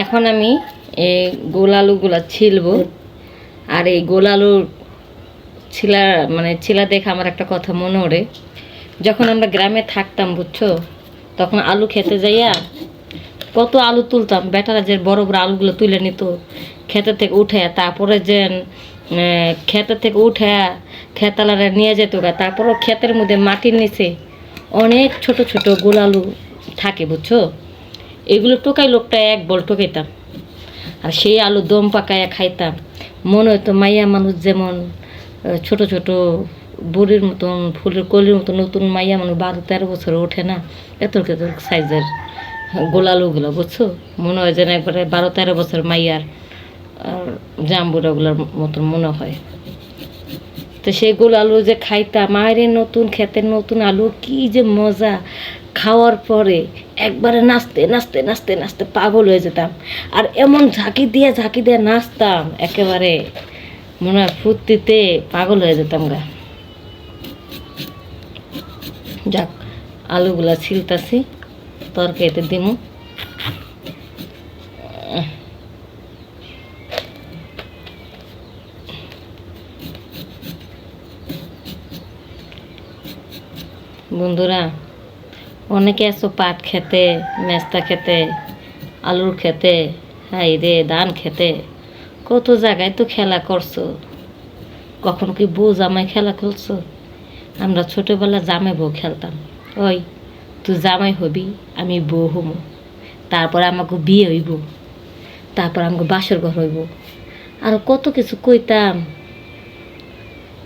এখন আমি এই গোল আলুগুলা ছিলবো। আর এই গোল আলুর ছিলা দেখে আমার একটা কথা মনে ওঠে। যখন আমরা গ্রামে থাকতাম বুঝছো, তখন আলু খেতে যাইয়া কত আলু তুলতাম। বেটারা যে বড় বড় আলুগুলো তুলে নিত ক্ষেতের থেকে উঠে, তারপরে যে ক্ষেতের থেকে উঠে খেতালারে নিয়ে যেত গা। তারপরও ক্ষেতের মধ্যে মাটির নিচে অনেক ছোট ছোট গোল আলু থাকে বুঝছো। এগুলো টোকাই লোকটা এক বল টোকাইতাম, আর সেই আলু দম পাকাইয়া খাইতাম। মনে হতো মাইয়া মানুষ যেমন ছোট ছোট বুড়ির মতন, ফুলের কলির মতন নতুন মাইয়া মানুষ 12-13 বছরে ওঠে না, এত সাইজের গোল আলুগুলো বুঝছো। মনে হয় যেন একবারে 12-13 বছর মাইয়ার জাম্বুরাগুলোর মতন মনে হয়। তো সেই গোল আলু যে খাইতাম, মায়ের নতুন ক্ষেতের নতুন আলু, কি যে মজা। খাওয়ার পরে একবারে নাচতে নাচতে নাচতে নাচতে পাগল হয়ে যেতাম। আর এমন ঝাঁকি দিয়ে নাচতাম, একেবারে মনে হয় ফুর্তিতে পাগল হয়ে যেতাম গা। যাক, আলুগুলা ছিলতাছি, তরকারিতে দিমু। বন্ধুরা, অনেকে আছো পাট খেতে, মেস্তা খেতে, আলুর খেতে, হাই রে ধান খেতে, কত জায়গায় তো খেলা করছো। কখন কি বউ জামাই খেলা খেলছো? আমরা ছোটোবেলা জামাই বউ খেলতাম। ওই তুই জামাই হবি, আমি বউ হবো, তারপর আমাকে বিয়ে হইব, তারপর আমাকে বাসর ঘর হইব, আর কত কিছু কইতাম।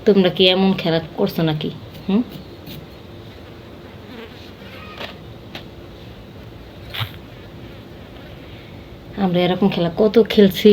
তোমরা কি এমন খেলা করছো নাকি? আমরা এরকম খেলা কত খেলছি।